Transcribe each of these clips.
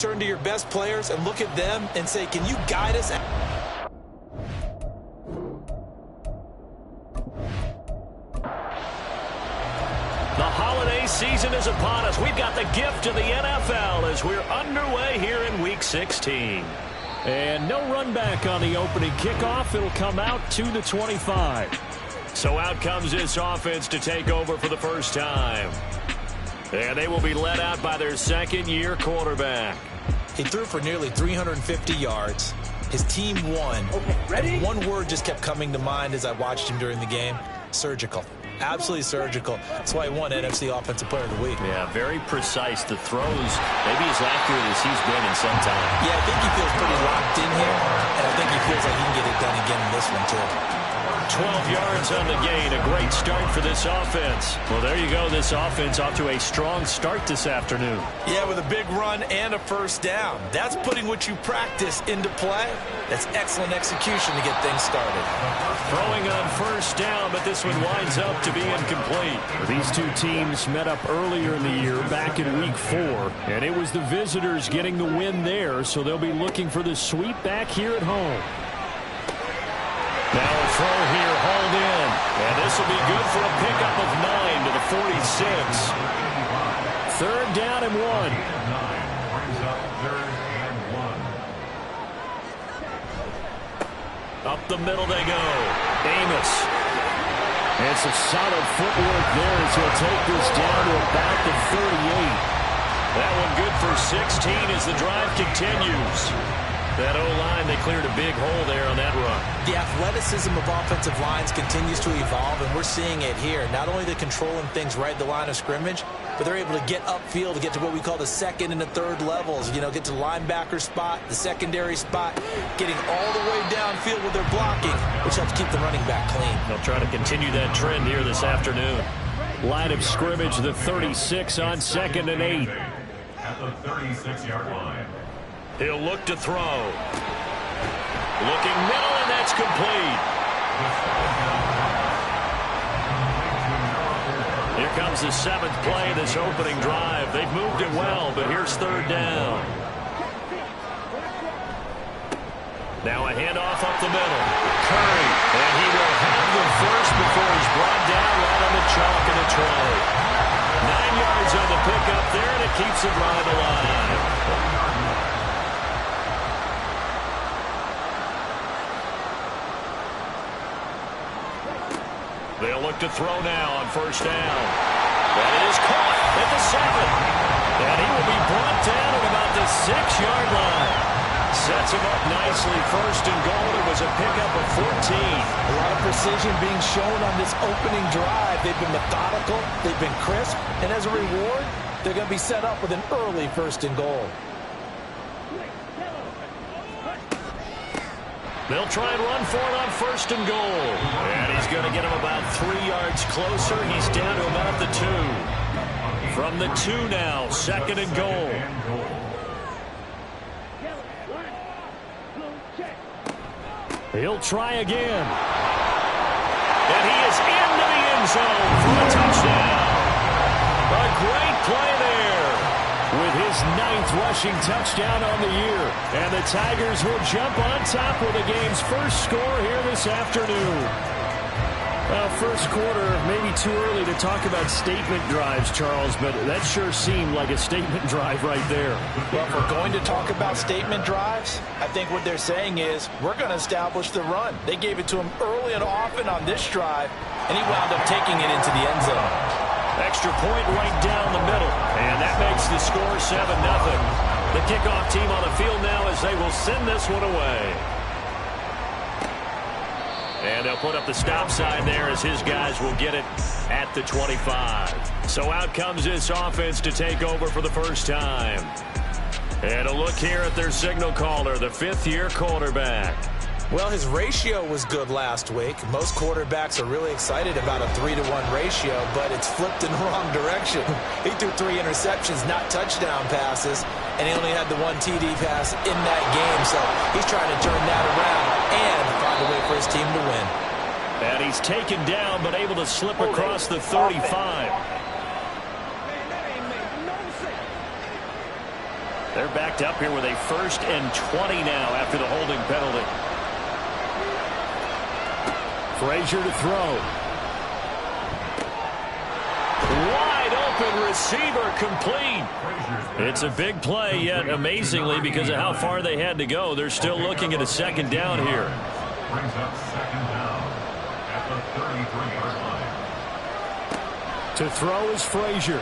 Turn to your best players and look at them and say, can you guide us? The holiday season is upon us. We've got the gift of the NFL as we're underway here in Week 16. And no run back on the opening kickoff. It'll come out to the 25. So out comes this offense to take over for the first time. And they will be led out by their second-year quarterback. He threw for nearly 350 yards. His team won. Okay, ready? And one word just kept coming to mind as I watched him during the game. Surgical. Absolutely surgical. That's why he won NFC Offensive Player of the Week. Yeah, very precise. The throws, maybe as accurate as he's been in some time. Yeah, I think he feels pretty locked in here, and I think he feels like he can get it done again in this one, too. 12 yards on the gain. A great start for this offense. Well, there you go. This offense off to a strong start this afternoon. Yeah, with a big run and a first down. That's putting what you practice into play. That's excellent execution to get things started. Throwing on first down, but this one winds up to be incomplete. These two teams met up earlier in the year, back in Week 4, and it was the visitors getting the win there, so they'll be looking for the sweep back here at home. Now a throw here, hauled in. And this will be good for a pickup of 9 to the 46. Third down and 1. Up the middle they go. Amos. And some solid footwork there as he'll take this down to about the 38. That one good for 16 as the drive continues. That O-line, they cleared a big hole there on that run. The athleticism of offensive lines continues to evolve, and we're seeing it here. Not only the controlling things right at the line of scrimmage, but they're able to get upfield to get to what we call the second and the third levels. You know, get to the linebacker spot, the secondary spot, getting all the way downfield with their blocking, which helps keep the running back clean. They'll try to continue that trend here this afternoon. Line of scrimmage, the 36 on 2nd and 8. At the 36-yard line. He'll look to throw. Looking middle, and that's complete. Here comes the 7th play of this opening drive. They've moved it well, but here's third down. Now a handoff up the middle. Curry, and he will have the first before he's brought down right on the chalk of the tray. 9 yards on the pickup there, and it keeps the drive alive. They'll look to throw now on first down. That is caught at the 7. And he will be brought down at about the 6-yard line. Sets him up nicely. First and goal. It was a pickup of 14. A lot of precision being shown on this opening drive. They've been methodical. They've been crisp. And as a reward, they're going to be set up with an early first and goal. They'll try and run for it on first and goal. And he's going to get him about 3 yards closer. He's down to about the 2. From the 2 now, 2nd and goal. He'll try again. And he is into the end zone for a touchdown. A great play there. With his 9th rushing touchdown on the year. And the Tigers will jump on top with the game's first score here this afternoon. Well, first quarter, maybe too early to talk about statement drives, Charles, but that sure seemed like a statement drive right there. Well, if we're going to talk about statement drives, I think what they're saying is we're going to establish the run. They gave it to him early and often on this drive, and he wound up taking it into the end zone. Extra point right down the middle, and that makes the score 7-0. The kickoff team on the field now as they will send this one away. And they'll put up the stop sign there as his guys will get it at the 25. So out comes this offense to take over for the first time. And a look here at their signal caller, the 5th-year quarterback. Well, his ratio was good last week. Most quarterbacks are really excited about a 3-to-1 ratio, but it's flipped in the wrong direction. He threw 3 interceptions, not touchdown passes, and he only had the 1 TD pass in that game. So he's trying to turn that around and find a way for his team to win. And he's taken down, but able to slip across the 35. They're backed up here with a 1st and 20 now after the holding penalty. Frazier to throw. Wide open receiver, complete. It's a big play, yet amazingly, because of how far they had to go, they're still looking at a 2nd down here. Brings up 2nd down at the 33-yard line. To throw is Frazier.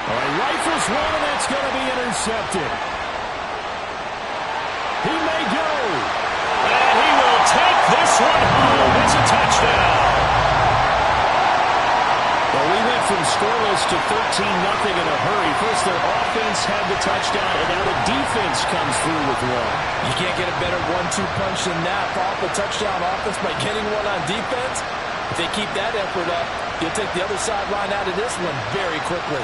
All right, rifles one, and that's going to be intercepted. He may go. And he will take this one home. It's a touchdown. Well, we went from scoreless to 13-0 in a hurry. First, their offense had the touchdown, and now the defense comes through with one. You can't get a better 1-2 punch than that. Off a touchdown offense by getting one on defense. If they keep that effort up, you'll take the other sideline out of this one very quickly.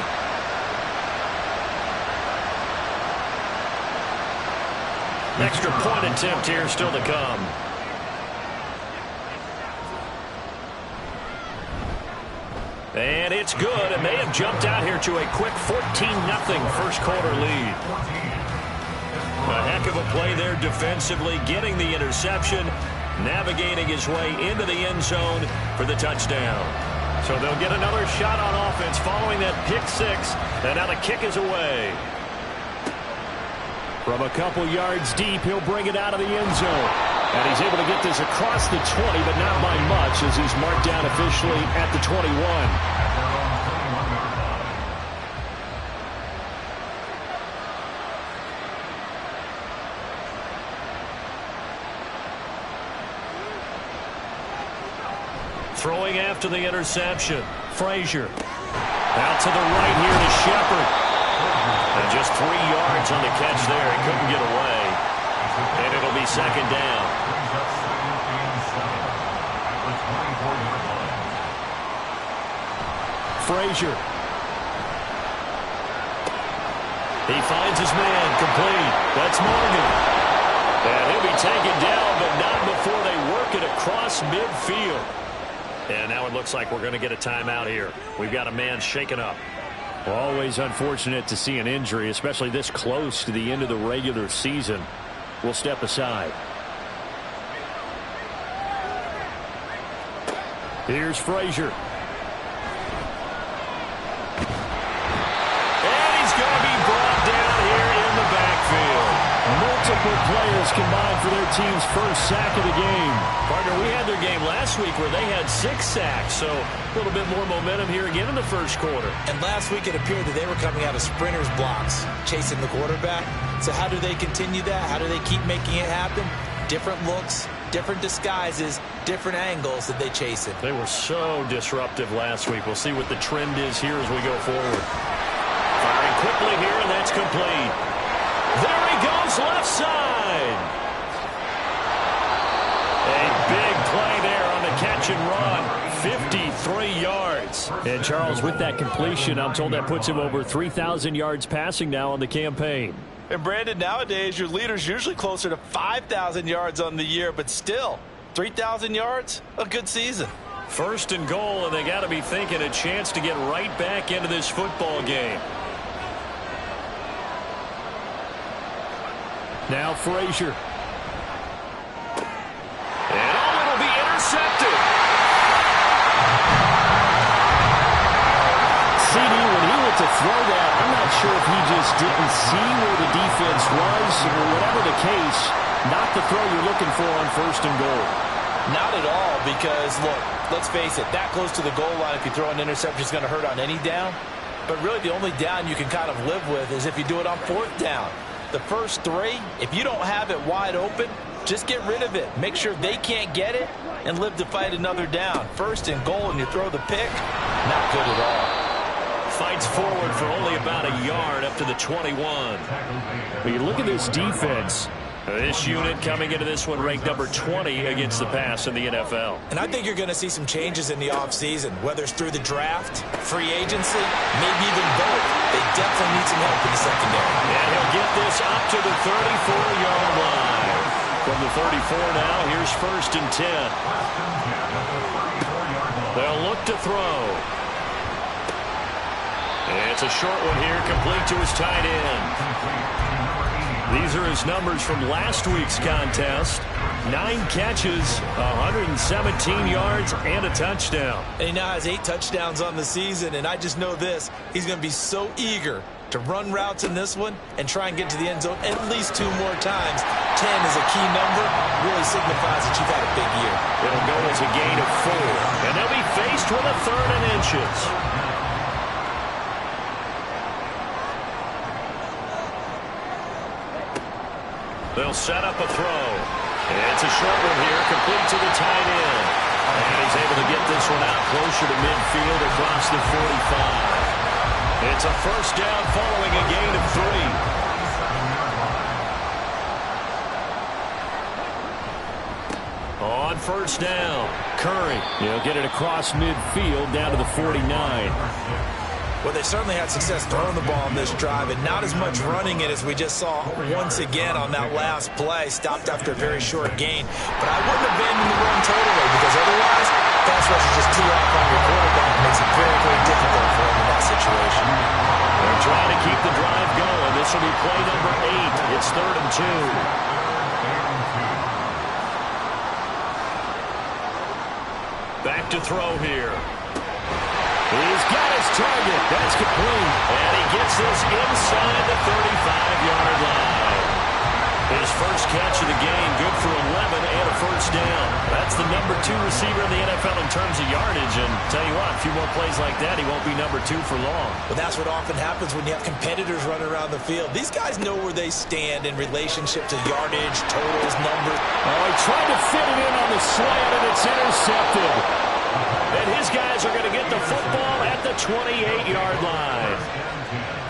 Extra point attempt here still to come. And it's good, and they have jumped out here to a quick 14-0 first quarter lead. A heck of a play there defensively, getting the interception, navigating his way into the end zone for the touchdown. So they'll get another shot on offense following that pick 6, and now the kick is away. From a couple yards deep, he'll bring it out of the end zone. And he's able to get this across the 20, but not by much, as he's marked down officially at the 21. Throwing after the interception. Frazier. Out to the right here to Shepard. And just 3 yards on the catch there. He couldn't get away. And it'll be 2nd down. Frazier. He finds his man, complete. That's Morgan. And he'll be taken down, but not before they work it across midfield. And now it looks like we're going to get a timeout here. We've got a man shaken up. Well, always unfortunate to see an injury, especially this close to the end of the regular season. We'll step aside. Here's Frazier. And he's going to be brought down here in the backfield. Multiple players combined for their team's first sack of the game. Partner, we had their game last week where they had 6 sacks, so a little bit more momentum here again in the first quarter. And last week it appeared that they were coming out of sprinters blocks, chasing the quarterback. So how do they continue that? How do they keep making it happen? Different looks, different disguises, different angles that they chase it. They were so disruptive last week. We'll see what the trend is here as we go forward. Firing quickly here, and that's complete. There he goes, left side. A big play there on the catch and run. 53 yards. And Charles, with that completion, I'm told that puts him over 3,000 yards passing now on the campaign. And Brandon, nowadays your leader's usually closer to 5,000 yards on the year, but still, 3,000 yards, a good season. 1st and goal, and they got to be thinking a chance to get right back into this football game. Now Frazier. And it'll be intercepted. CD, when he went to throw that, I'm not sure if he just didn't see where the defense was, or whatever the case, not the throw you're looking for on 1st and goal. Not at all, because, look, let's face it, that close to the goal line, if you throw an interception, is going to hurt on any down. But really, the only down you can kind of live with is if you do it on 4th down. The first 3, if you don't have it wide open, just get rid of it. Make sure they can't get it and live to fight another down. 1st and goal, and you throw the pick, not good at all. Fights forward for only about a yard up to the 21. But you look at this defense. This unit coming into this one ranked number 20 against the pass in the NFL. And I think you're going to see some changes in the offseason, whether it's through the draft, free agency, maybe even both. They definitely need some help in the secondary. And he'll get this up to the 34-yard line. From the 34 now, here's 1st and 10. They'll look to throw. It's a short one here, complete to his tight end. These are his numbers from last week's contest. 9 catches, 117 yards, and a touchdown. And he now has 8 touchdowns on the season, and I just know this. He's going to be so eager to run routes in this one and try and get to the end zone at least 2 more times. 10 is a key number, really signifies that you've had a big year. It'll go as a gain of 4, and they'll be faced with a 3rd and inches. They'll set up a throw. It's a short one here, complete to the tight end. And he's able to get this one out closer to midfield across the 45. It's a first down following a gain of 3. On first down, Curry. He'll get it across midfield down to the 49. Well, they certainly had success throwing the ball on this drive, and not as much running it as we just saw once again on that last play. Stopped after a very short gain. But I wouldn't abandon the run totally, because otherwise, pass rush is just tee off on your quarterback. It makes it very, very difficult for him in that situation. They're trying to keep the drive going. This will be play number 8. It's 3rd and 2. Back to throw here. He's got his target. That's complete. And he gets this inside the 35-yard line. His first catch of the game, good for 11 and a first down. That's the number 2 receiver in the NFL in terms of yardage. And tell you what, a few more plays like that, he won't be number 2 for long. Well, that's what often happens when you have competitors running around the field. These guys know where they stand in relationship to yardage, totals, numbers. Oh, he tried to fit it in on the slant, and it's intercepted. And his guys are going to get the football at the 28-yard line.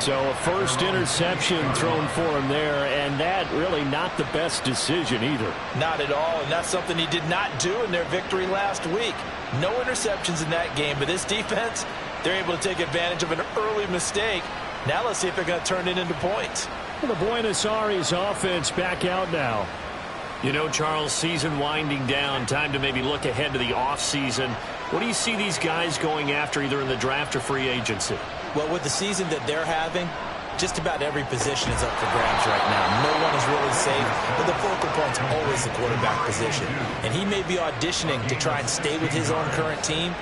So a first interception thrown for him there, and that really not the best decision either. Not at all, and that's something he did not do in their victory last week. No interceptions in that game, but this defense, they're able to take advantage of an early mistake. Now let's see if they're going to turn it into points. Well, the Buenos Aires offense back out now. You know, Charles, season winding down, time to maybe look ahead to the offseason. What do you see these guys going after either in the draft or free agency? Well, with the season that they're having, just about every position is up for grabs right now. No one is really safe, but the focal point's always the quarterback position. And he may be auditioning to try and stay with his own current team.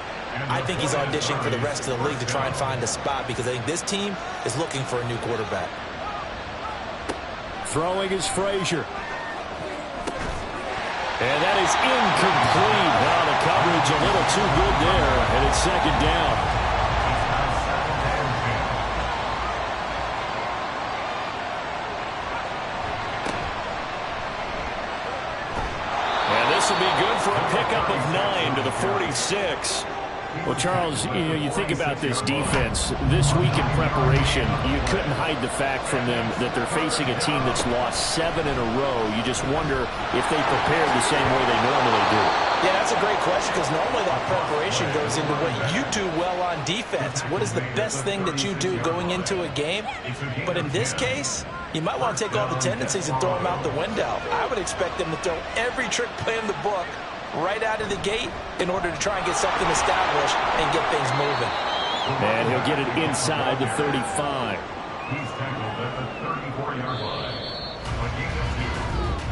I think he's auditioning for the rest of the league to try and find a spot, because I think this team is looking for a new quarterback. Throwing is Frazier. And that is incomplete. Now the coverage a little too good there, and it's 2nd down. And this will be good for a pickup of 9 to the 46. Well, Charles, you think about this defense. This week in preparation, you couldn't hide the fact from them that they're facing a team that's lost 7 in a row. You just wonder if they prepared the same way they normally do. Yeah, that's a great question, because normally that preparation goes into what you do well on defense. What is the best thing that you do going into a game? But in this case, you might want to take all the tendencies and throw them out the window. I would expect them to throw every trick play in the book right out of the gate in order to try and get something established and get things moving. And he'll get it inside the 35. He's tackled at the 34-yard line.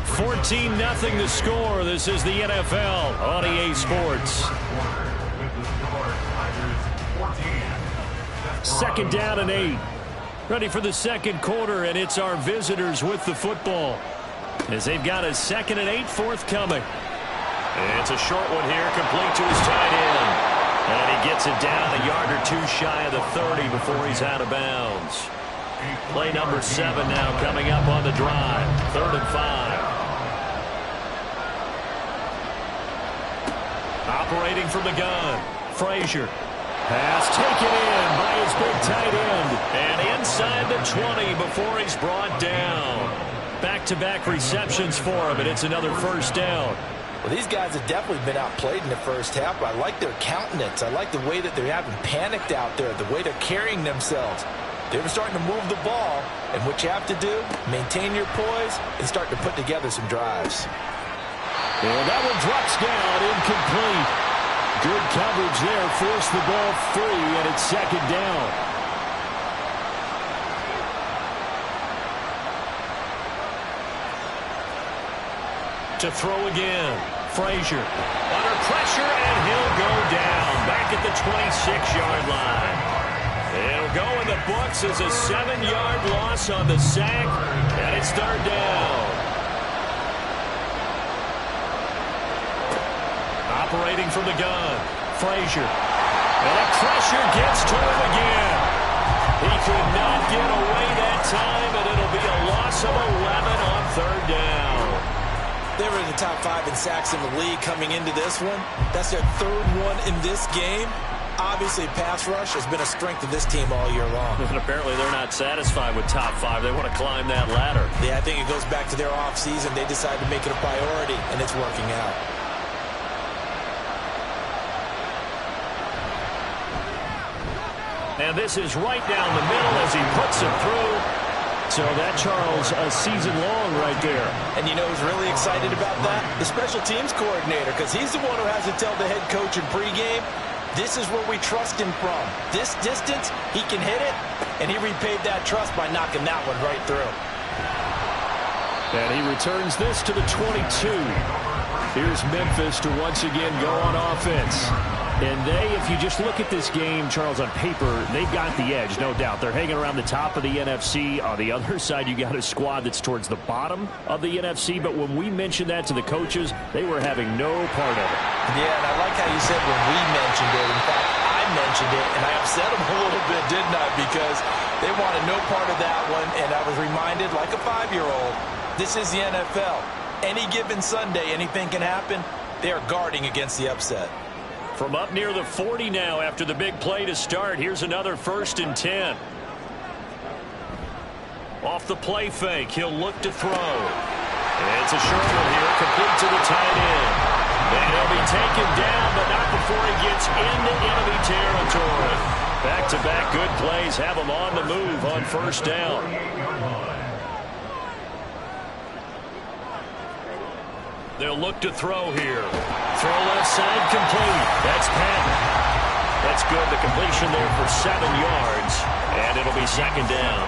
14-0 the score. This is the NFL on EA Sports. 2nd down and 8. Ready for the 2nd quarter, and it's our visitors with the football, as they've got a 2nd and 8 forthcoming. It's a short one here, complete to his tight end. And he gets it down a yard or 2 shy of the 30 before he's out of bounds. Play number 7 now coming up on the drive. 3rd and 5. Operating from the gun, Frazier. Pass taken in by his big tight end. And inside the 20 before he's brought down. Back-to-back receptions for him, and it's another first down. Well, these guys have definitely been outplayed in the first half, but I like their countenance. I like the way that they're having panicked out there, the way they're carrying themselves. They're starting to move the ball, and what you have to do, maintain your poise and start to put together some drives. And that one drops down, incomplete. Good coverage there, forced the ball free, and it's 2nd down. To throw again. Frazier under pressure, and he'll go down back at the 26-yard line. It'll go in the books as a 7-yard loss on the sack, and it's third down. Operating from the gun, Frazier. And the pressure gets to him again. He could not get away that time, and it'll be a loss of 11 on third down. They were in the top 5 in sacks in the league coming into this one. That's their third one in this game. Obviously, pass rush has been a strength of this team all year long. And apparently they're not satisfied with top 5. They want to climb that ladder. Yeah, I think it goes back to their offseason. They decided to make it a priority, and it's working out. And this is right down the middle as he puts it through. So that, Charles, a season long right there. And you know who's really excited about that? The special teams coordinator, because he's the one who has to tell the head coach in pregame, this is where we trust him from. This distance, he can hit it, and he repaid that trust by knocking that one right through. And he returns this to the 22. Here's Memphis to once again go on offense. And if you just look at this game, Charles, on paper, they've got the edge, no doubt. They're hanging around the top of the NFC. On the other side, you got a squad that's towards the bottom of the NFC. But when we mentioned that to the coaches, they were having no part of it. Yeah, and I like how you said when we mentioned it. In fact, I mentioned it, and I upset them a little bit, didn't I? Because they wanted no part of that one, and I was reminded, like a 5-year-old, this is the NFL. Any given Sunday, anything can happen. They are guarding against the upset. From up near the 40 now after the big play to start. Here's another 1st and 10. Off the play fake, he'll look to throw. And it's a short one here, complete to the tight end. And he'll be taken down, but not before he gets into enemy territory. Back-to-back good plays have him on the move on 1st down. They'll look to throw here. Throw left side complete. That's Patton. That's good. The completion there for 7 yards. And it'll be 2nd down.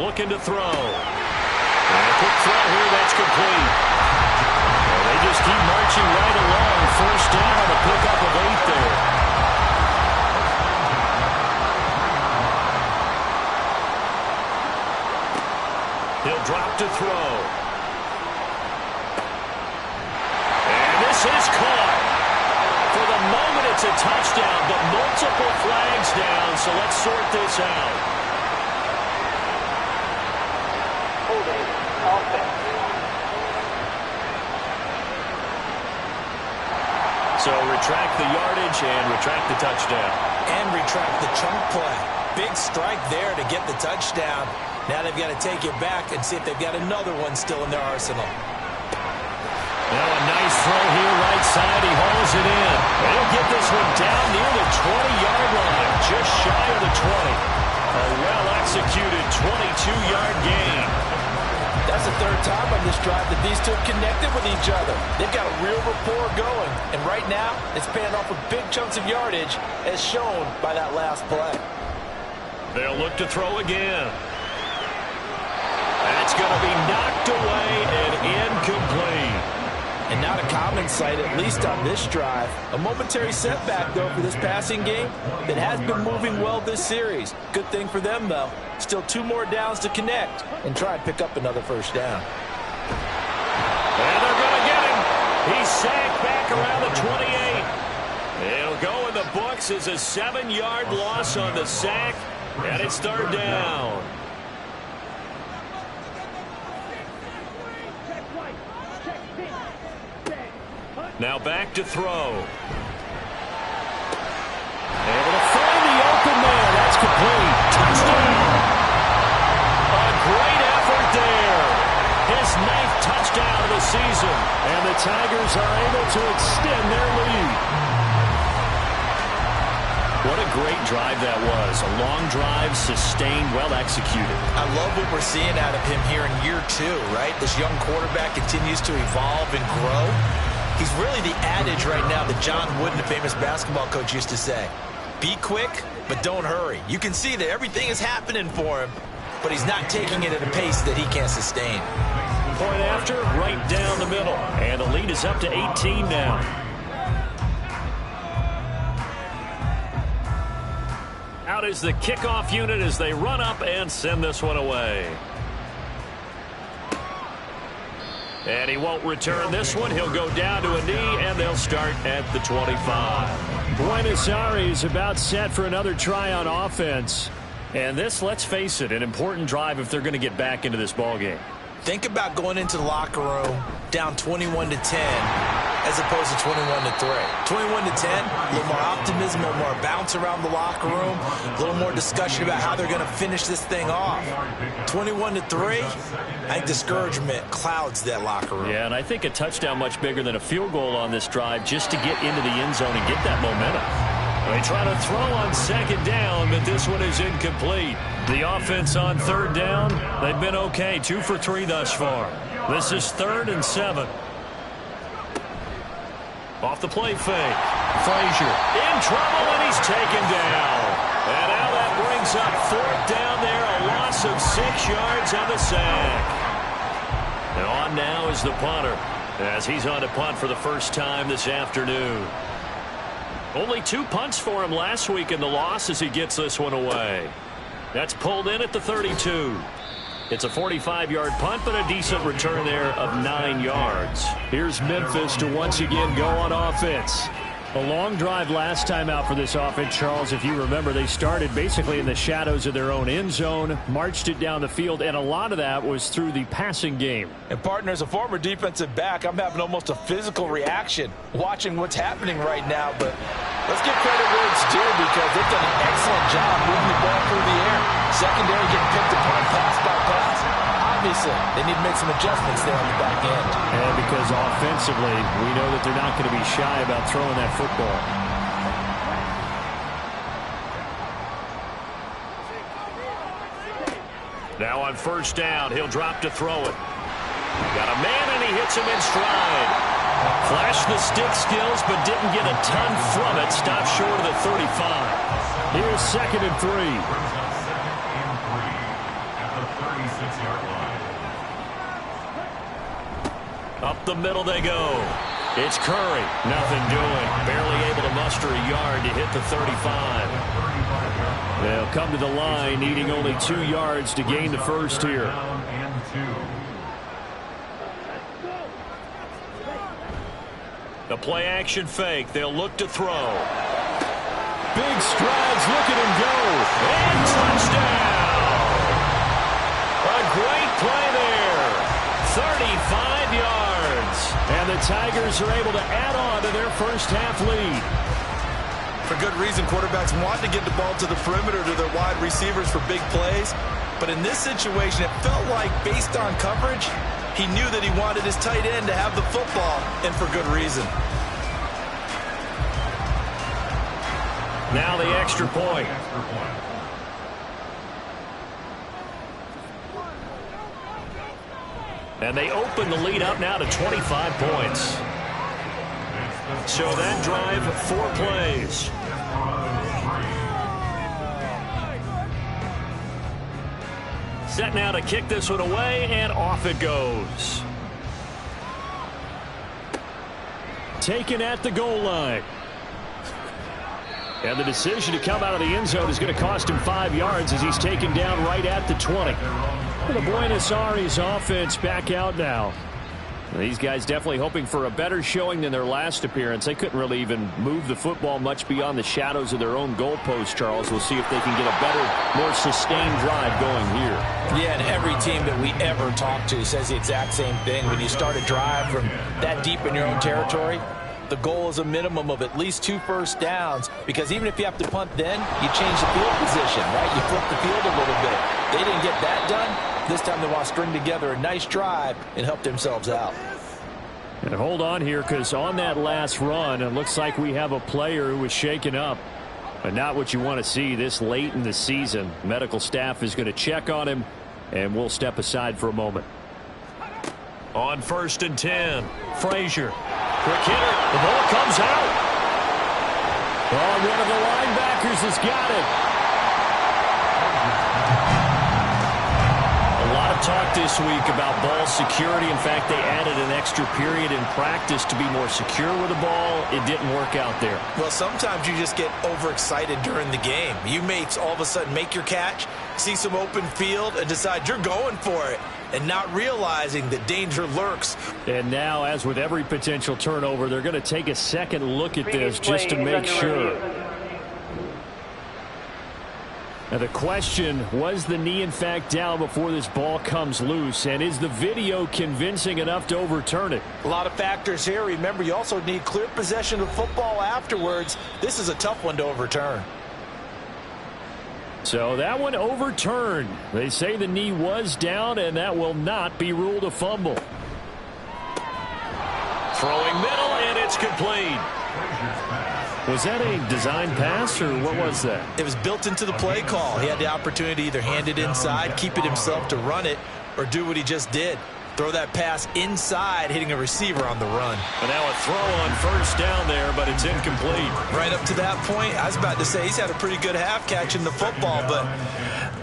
Looking to throw. And a quick throw here. That's complete. Well, they just keep marching right along. 1st down on a pickup of 8 there. He'll drop to throw. And this is caught. For the moment, it's a touchdown, but multiple flags down, so let's sort this out. Holding offense. So retract the yardage and retract the touchdown. And retract the chunk play. Big strike there to get the touchdown. Now they've got to take it back and see if they've got another one still in their arsenal. Now a nice throw here, right side. He hauls it in. They'll get this one down near the 20-yard line, just shy of the 20. A well-executed 22-yard gain. That's the 3rd time on this drive that these two have connected with each other. They've got a real rapport going. And right now, it's paying off with big chunks of yardage, as shown by that last play. They'll look to throw again. That's going to be knocked away and incomplete. And not a common sight, at least on this drive. A momentary setback, though, for this passing game that has been moving well this series. Good thing for them, though. Still 2 more downs to connect and try and pick up another 1st down. And they're going to get him. He's sacked back around the 28. He'll go in the books as a 7-yard loss on the sack, and it's 3rd down. Now back to throw. Able to find the open man. That's complete. Touchdown. A great effort there. His 9th touchdown of the season. And the Tigers are able to extend their lead. What a great drive that was. A long drive, sustained, well executed. I love what we're seeing out of him here in year 2, right? This young quarterback continues to evolve and grow. He's really the adage right now that John Wooden, the famous basketball coach, used to say. Be quick, but don't hurry. You can see that everything is happening for him. but he's not taking it at a pace that he can't sustain. Point after, right down the middle. And the lead is up to 18 now. Out is the kickoff unit as they run up and send this one away. And he won't return this one. He'll go down to a knee, and they'll start at the 25. Buenos Aires about set for another try on offense. And this, let's face it, an important drive if they're going to get back into this ballgame. Think about going into the locker room down 21-10 as opposed to 21-3. 21-10, a little more optimism, a little more bounce around the locker room, a little more discussion about how they're going to finish this thing off. 21-3, I think discouragement clouds that locker room. Yeah, and I think a touchdown much bigger than a field goal on this drive just to get into the end zone and get that momentum. They try to throw on second down, but this one is incomplete. The offense on third down, they've been okay, 2 for 3 thus far. This is 3rd and 7. Off the play fake. Frazier in trouble, and he's taken down. And now that brings up 4th down there, a loss of 6 yards on the sack. And on now is the punter, as he's on to punt for the first time this afternoon. Only 2 punts for him last week in the loss as he gets this one away. That's pulled in at the 32. It's a 45-yard punt, but a decent return there of 9 yards. Here's Memphis to once again go on offense. A long drive last time out for this offense, Charles. If you remember, they started basically in the shadows of their own end zone, marched it down the field, and a lot of that was through the passing game. And, partner, as a former defensive back, I'm having almost a physical reaction watching what's happening right now. But let's give credit where it's due because they've done an excellent job moving the ball through the air. Secondary getting picked apart pass by pass. Obviously, they need to make some adjustments there on the back end. And because offensively, we know that they're not going to be shy about throwing that football. Now on first down, he'll drop to throw it. Got a man, and he hits him in stride. Flashed the stick skills, but didn't get a ton from it. Stopped short of the 35. Here's 2nd and 3. Up the middle they go. It's Curry. Nothing doing. Barely able to muster a yard to hit the 35. They'll come to the line needing only 2 yards to gain the first here. The play action fake. They'll look to throw. Big strides. Look at him go. And touchdown. A great play there. 35 yards. And the Tigers are able to add on to their first half lead. For good reason, quarterbacks want to get the ball to the perimeter to their wide receivers for big plays. But in this situation, it felt like based on coverage, he knew that he wanted his tight end to have the football, and for good reason. Now the extra point. And they open the lead up now to 25 points. So that drive, 4 plays. Set now to kick this one away, and off it goes. Taken at the goal line. And the decision to come out of the end zone is going to cost him 5 yards as he's taken down right at the 20. The Buenos Aires offense back out now. These guys definitely hoping for a better showing than their last appearance. They couldn't really even move the football much beyond the shadows of their own goalpost, Charles. We'll see if they can get a better, more sustained drive going here. Yeah, and every team that we ever talk to says the exact same thing. When you start a drive from that deep in your own territory, the goal is a minimum of at least 2 first downs, because even if you have to punt then, you change the field position, right? You flip the field a little bit. They didn't get that done. This time they want to string together a nice drive and help themselves out. And hold on here, because on that last run, it looks like we have a player who was shaken up. But not what you want to see this late in the season. Medical staff is going to check on him, and we'll step aside for a moment. On 1st and 10, Frazier. Quick hitter. The ball comes out. Oh, one of the linebackers has got it. last week about ball security. In fact, they added an extra period in practice to be more secure with the ball. It didn't work out there. Well, sometimes you just get overexcited during the game. You may all of a sudden make your catch, see some open field, and decide you're going for it, and not realizing that danger lurks. And now, as with every potential turnover, they're going to take a second look at this just to make sure. Now the question, was the knee in fact down before this ball comes loose? And is the video convincing enough to overturn it? A lot of factors here. Remember, you also need clear possession of football afterwards. This is a tough one to overturn. So that one overturned. They say the knee was down, and that will not be ruled a fumble. Throwing middle, and it's complete. Was that a design pass, or what was that? It was built into the play call. He had the opportunity to either hand it inside, keep it himself to run it, or do what he just did. Throw that pass inside, hitting a receiver on the run. And now a throw on first down there, but it's incomplete. Right up to that point, I was about to say he's had a pretty good half catching the football, but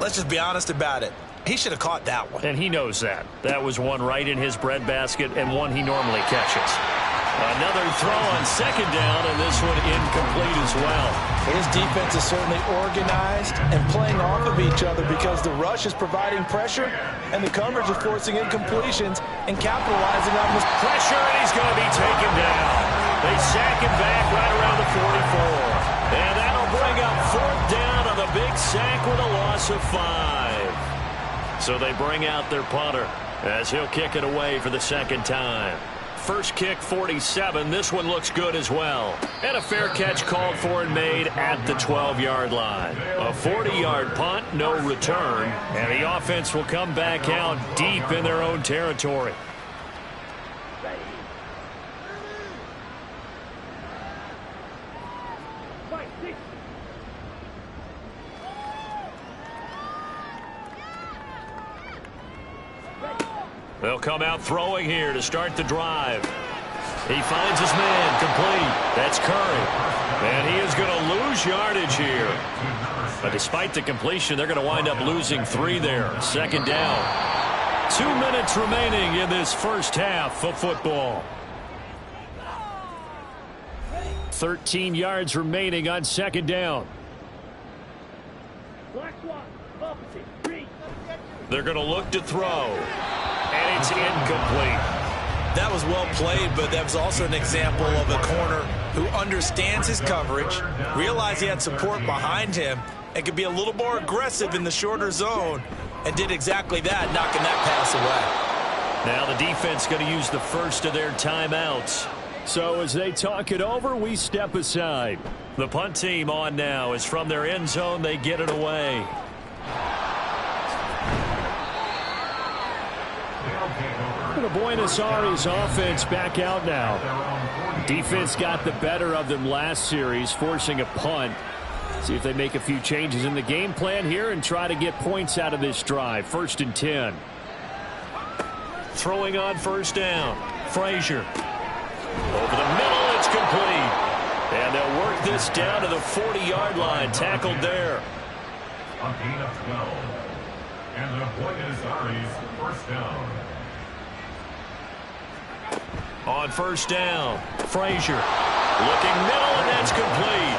let's just be honest about it. He should have caught that one. And he knows that. That was one right in his breadbasket and one he normally catches. Another throw on second down, and this one incomplete as well. His defense is certainly organized and playing off of each other because the rush is providing pressure and the coverage is forcing incompletions and capitalizing on this pressure, and he's going to be taken down. They sack him back right around the 44. And that'll bring up fourth down on the big sack with a loss of 5. So they bring out their punter as he'll kick it away for the second time. First kick, 47. This one looks good as well. And a fair catch called for and made at the 12-yard line. A 40-yard punt, no return. And the offense will come back out deep in their own territory. They'll come out throwing here to start the drive. He finds his man complete. That's Curry. And he is going to lose yardage here. But despite the completion, they're going to wind up losing 3 there. Second down. 2 minutes remaining in this first half of football. 13 yards remaining on second down. They're going to look to throw. And it's incomplete. That was well played, but that was also an example of a corner who understands his coverage, realized he had support behind him, and could be a little more aggressive in the shorter zone, and did exactly that, knocking that pass away. Now the defense going to use the first of their timeouts. So as they talk it over, we step aside. The punt team on now is from their end zone. They get it away. The Buenos Aires offense back out now. Defense got the better of them last series, forcing a punt. See if they make a few changes in the game plan here and try to get points out of this drive. 1st and 10. Throwing on first down. Frazier. Over the middle, it's complete. And they'll work this down to the 40-yard line. Tackled there. A gain of 12. And the Buenos Aires first down. On first down, Frazier looking middle, and that's complete.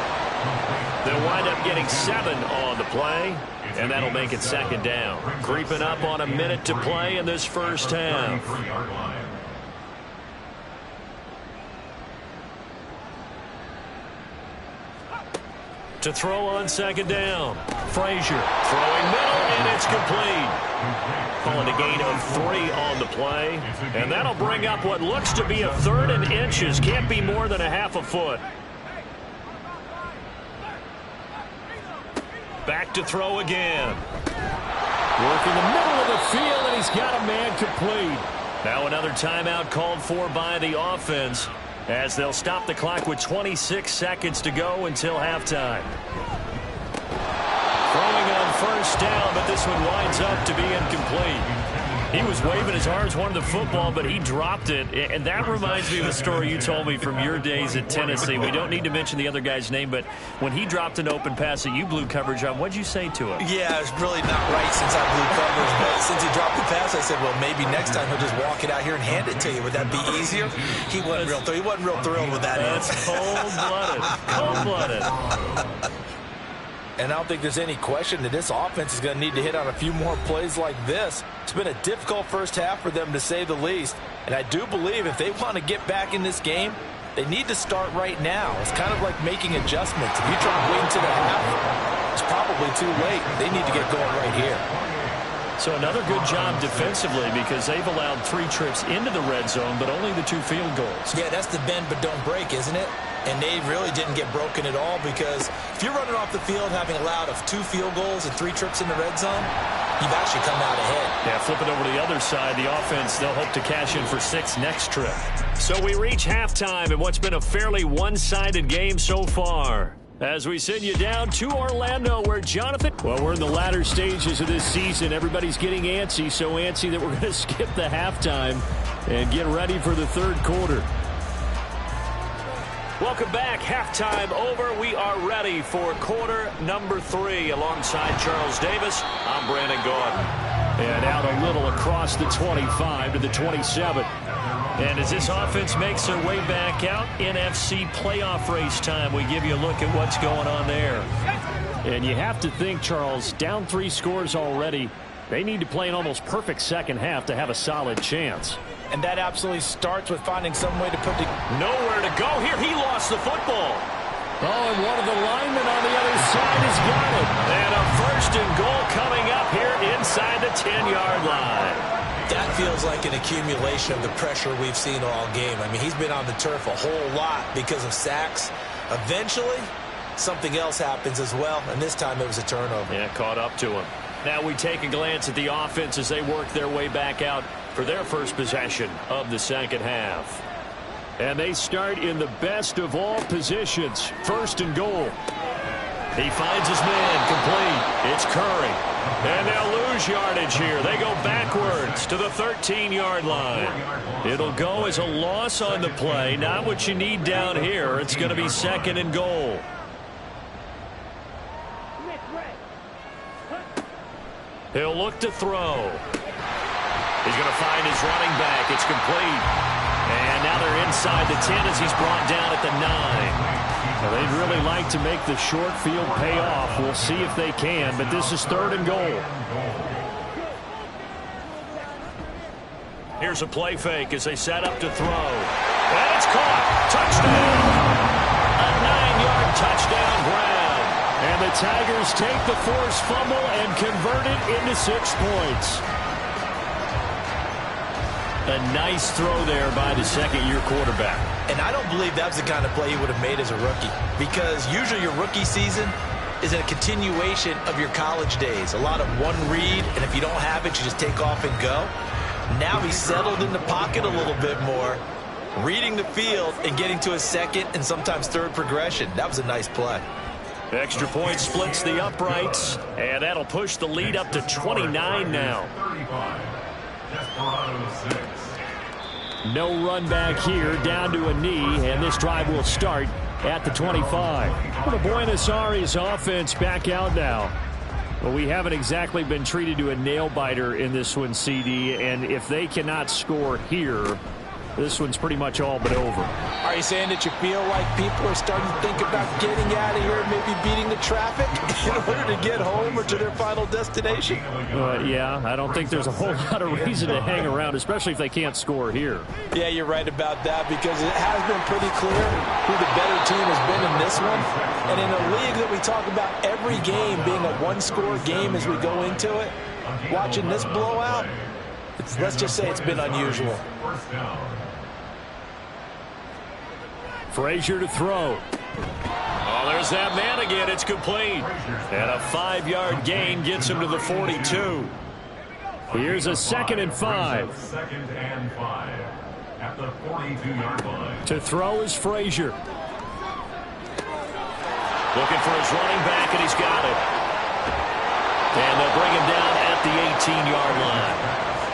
They'll wind up getting 7 on the play, and that'll make it second down. Creeping up on a minute to play in this first half. To throw on second down, Frazier throwing middle, and it's complete. Calling a gain of 3 on the play, and that'll bring up what looks to be a 3rd and inches. Can't be more than a half a foot. Back to throw again. Working the middle of the field, and he's got a man complete. Now another timeout called for by the offense, as they'll stop the clock with 26 seconds to go until halftime. Throwing on first down, but this one winds up to be incomplete. He was waving his arms, wanted the football, but he dropped it. And that reminds me of a story you told me from your days at Tennessee. We don't need to mention the other guy's name, but when he dropped an open pass that you blew coverage on, what'd you say to him? Yeah, it's really not right since I blew coverage, but since he dropped the pass, I said, well, maybe next time he'll just walk it out here and hand it to you. Would that be easier? He wasn't real thrilled with that answer. That's cold-blooded. Cold-blooded. And I don't think there's any question that this offense is going to need to hit on a few more plays like this. It's been a difficult first half for them, to say the least. And I do believe if they want to get back in this game, they need to start right now. It's kind of like making adjustments. If you try to wait until the half, it's probably too late. They need to get going right here. So another good job defensively, because they've allowed 3 trips into the red zone, but only the 2 field goals. Yeah, that's the bend but don't break, isn't it? And they really didn't get broken at all, because if you're running off the field having allowed 2 field goals and 3 trips in the red zone, you've actually come out ahead. Yeah, flipping over to the other side, the offense, they'll hope to cash in for 6 next trip. So we reach halftime in what's been a fairly one-sided game so far, as we send you down to Orlando, where Jonathan... Well, we're in the latter stages of this season. Everybody's getting antsy, so antsy that we're going to skip the halftime and get ready for the third quarter. Welcome back. Halftime over. We are ready for quarter number 3. Alongside Charles Davis, I'm Brandon Gordon. And out a little across the 25 to the 27. And as this offense makes their way back out, NFC playoff race time, we give you a look at what's going on there. And you have to think, Charles, down 3 scores already. They need to play an almost perfect second half to have a solid chance. And that absolutely starts with finding some way to put the... Nowhere to go here. He lost the football. Oh, and one of the linemen on the other side has got it. And a 1st and goal coming up here inside the 10-yard line. That feels like an accumulation of the pressure we've seen all game. I mean, he's been on the turf a whole lot because of sacks. Eventually, something else happens as well, and this time it was a turnover. Yeah, caught up to him. Now we take a glance at the offense as they work their way back out for their first possession of the second half. And they start in the best of all positions. 1st and goal. He finds his man complete. It's Curry. And they'll lose yardage here. They go backwards to the 13-yard line. It'll go as a loss on the play. Not what you need down here. It's going to be 2nd and goal. He'll look to throw. He's going to find his running back. It's complete. And now they're inside the 10 as he's brought down at the 9. Well, they'd really like to make the short field pay off. We'll see if they can, but this is 3rd and goal. Here's a play fake as they set up to throw. And it's caught. Touchdown. A 9-yard touchdown grab. And the Tigers take the forced fumble and convert it into 6 points. A nice throw there by the 2nd-year quarterback. And I don't believe that was the kind of play he would have made as a rookie, because usually your rookie season is a continuation of your college days. A lot of one read, and if you don't have it, you just take off and go. Now he's settled in the pocket a little bit more, reading the field and getting to his 2nd and sometimes 3rd progression. That was a nice play. Extra point splits the uprights, and that'll push the lead up to 29 now. Desperados 6. No run back here, down to a knee, and this drive will start at the 25. Well, the Buenos Aires offense back out now. Well, we haven't exactly been treated to a nail-biter in this one, CD, and if they cannot score here, this one's pretty much all but over. Are you saying that you feel like people are starting to think about getting out of here, maybe beating the traffic in order to get home or to their final destination? Yeah, I don't think there's a whole lot of reason to hang around, especially if they can't score here. Yeah, you're right about that, because it has been pretty clear who the better team has been in this one. And in a league that we talk about every game being a one-score game as we go into it, watching this blowout, let's just say it's been unusual. Frazier to throw. Oh, there's that man again. It's complete. And a 5-yard gain gets him to the 42. Here's a 2nd and 5. 2nd and 5 at the 42-yard line. To throw is Frazier. Looking for his running back, and he's got it. And they'll bring him down at the 18-yard line.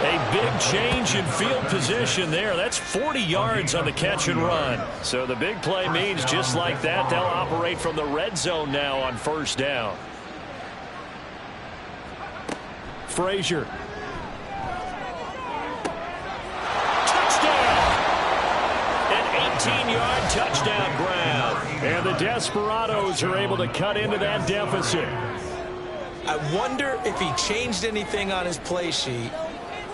A big change in field position there. That's 40 yards on the catch and run. So the big play means just like that, they'll operate from the red zone now on first down. Frazier. Touchdown! An 18-yard touchdown grab. And the Desperados are able to cut into that deficit. I wonder if he changed anything on his play sheet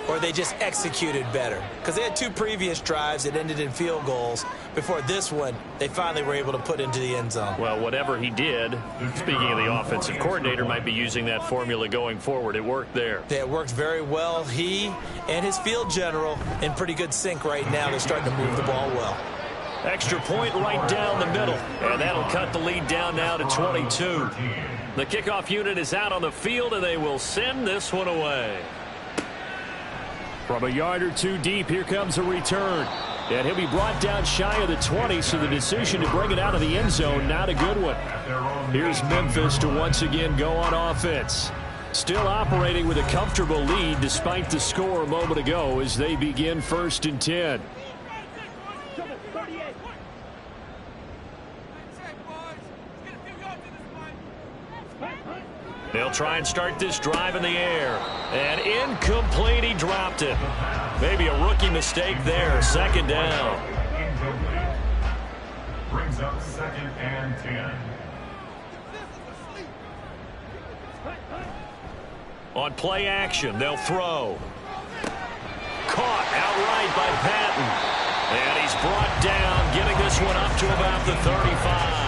or they just executed better. Because they had 2 previous drives that ended in field goals. Before this one, they finally were able to put into the end zone. Well, whatever he did, speaking of the offensive coordinator, might be using that formula going forward. It worked there. Yeah, it worked very well. He and his field general in pretty good sync right now. They're starting to move the ball well. Extra point right down the middle. And that'll cut the lead down now to 22. The kickoff unit is out on the field, and they will send this one away. From a yard or 2 deep, here comes a return. And he'll be brought down shy of the 20, so the decision to bring it out of the end zone, not a good one. Here's Memphis to once again go on offense. Still operating with a comfortable lead despite the score a moment ago as they begin 1st and 10. They'll try and start this drive in the air. And incomplete, he dropped it. Maybe a rookie mistake there. 2nd down. Incomplete. Brings up 2nd and 10. On play action, they'll throw. Caught outright by Patton. And he's brought down, getting this one up to about the 35.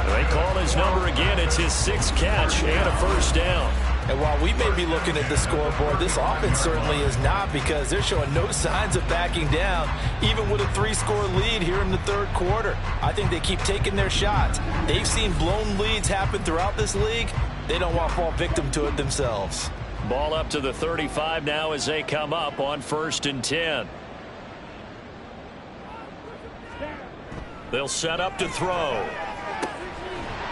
They call his number again. It's his 6th catch and a 1st down. And while we may be looking at the scoreboard, this offense certainly is not, because they're showing no signs of backing down, even with a 3-score lead here in the 3rd quarter. I think they keep taking their shots. They've seen blown leads happen throughout this league. They don't want to fall victim to it themselves. Ball up to the 35 now as they come up on 1st and 10. They'll set up to throw.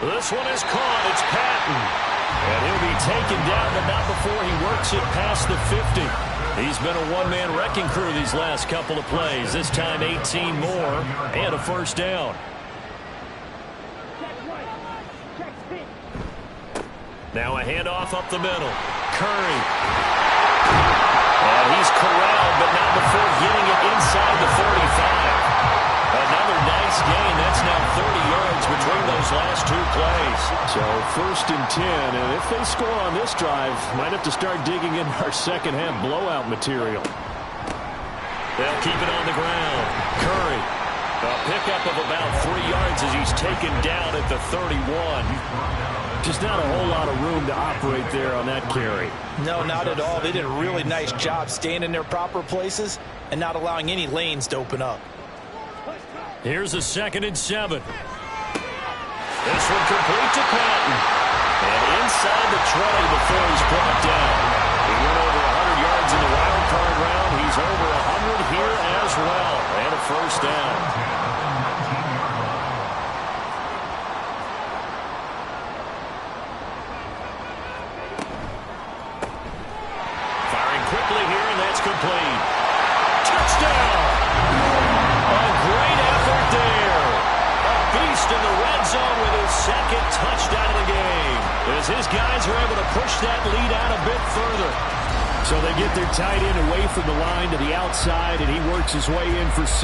This one is caught. It's Patton. And he'll be taken down, but not before he works it past the 50. He's been a one-man wrecking crew these last couple of plays. This time 18 more and a 1st down. Now a handoff up the middle. Curry. And he's corralled, but not before getting it inside the 45. Another nice gain. That's now 30 yards between those last 2 plays. So 1st and 10, and if they score on this drive, might have to start digging in our second-half blowout material. They'll keep it on the ground. Curry. A pickup of about 3 yards as he's taken down at the 31. Just not a whole lot of room to operate there on that carry. No, not at all. They did a really nice job staying in their proper places and not allowing any lanes to open up. Here's a 2nd and 7. This one complete to Patton. And inside the 20 before he's brought down. He went over 100 yards in the wild card round. He's over 100 here as well. And a 1st down. Firing quickly here, and that's complete. Touchdown! A great effort there. A beast in the red zone with his 2nd touchdown of the game. As his guys are able to push that lead out a bit further. So they get their tight end away from the line to the outside, and he works his way in for 6.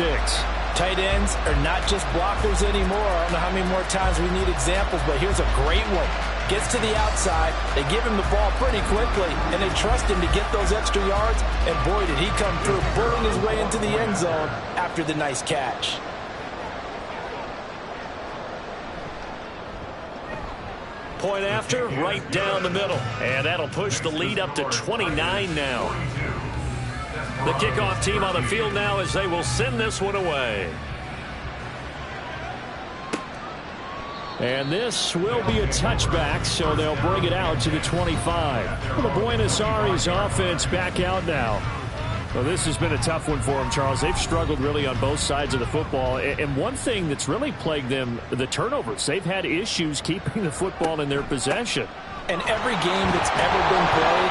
Tight ends are not just blockers anymore. I don't know how many more times we need examples, but here's a great one. Gets to the outside, they give him the ball pretty quickly, and they trust him to get those extra yards, and boy, did he come through, pulling his way into the end zone after the nice catch. Point after, right down the middle. And that'll push the lead up to 29 now. The kickoff team on the field now as they will send this one away. And this will be a touchback, so they'll bring it out to the 25. Well, the Buenos Aires offense back out now. Well, this has been a tough one for them, Charles. They've struggled really on both sides of the football. And one thing that's really plagued them, the turnovers. They've had issues keeping the football in their possession. And every game that's ever been played,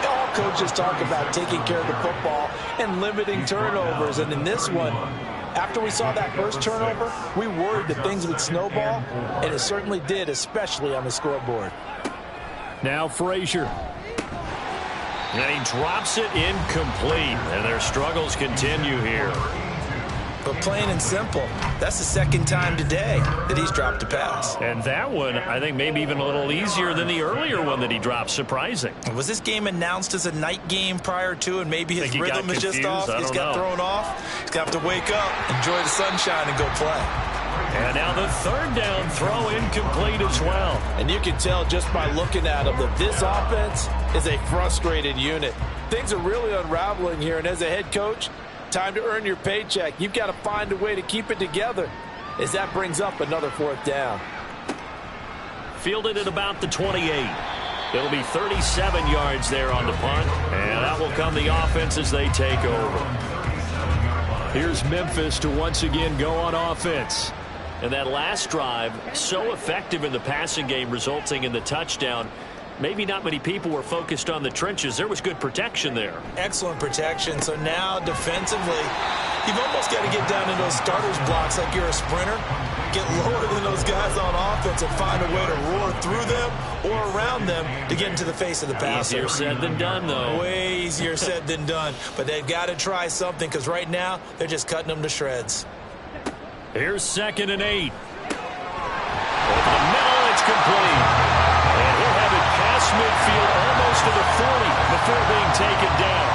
all coaches talk about taking care of the football and limiting turnovers. And in this one, after we saw that first turnover, we worried that things would snowball, and it certainly did, especially on the scoreboard. Now Frazier. And he drops it incomplete, and their struggles continue here. But plain and simple, that's the second time today that he's dropped a pass. And that one, I think, maybe even a little easier than the earlier one that he dropped. Surprising. Was this game announced as a night game prior to, and maybe his rhythm is just off? He's got thrown off. He's got to wake up, enjoy the sunshine, and go play. And now the third down throw incomplete as well. And you can tell just by looking at him that this offense is a frustrated unit. Things are really unraveling here, and as a head coach, time to earn your paycheck. You've got to find a way to keep it together as that brings up another fourth down. Fielded at about the 28. It'll be 37 yards there on the punt, and that will come the offense as they take over. Here's Memphis to once again go on offense. And that last drive, so effective in the passing game, resulting in the touchdown. Maybe not many people were focused on the trenches. There was good protection there. Excellent protection. So now defensively, you've almost got to get down in those starters blocks like you're a sprinter. Get lower than those guys on offense and find a way to roar through them or around them to get into the face of the passer. Easier said than done, though. Way easier said than done. But they've got to try something because right now they're just cutting them to shreds. Here's 2nd and 8. Over the middle, it's complete. And he'll have it past midfield almost to the 40 before being taken down.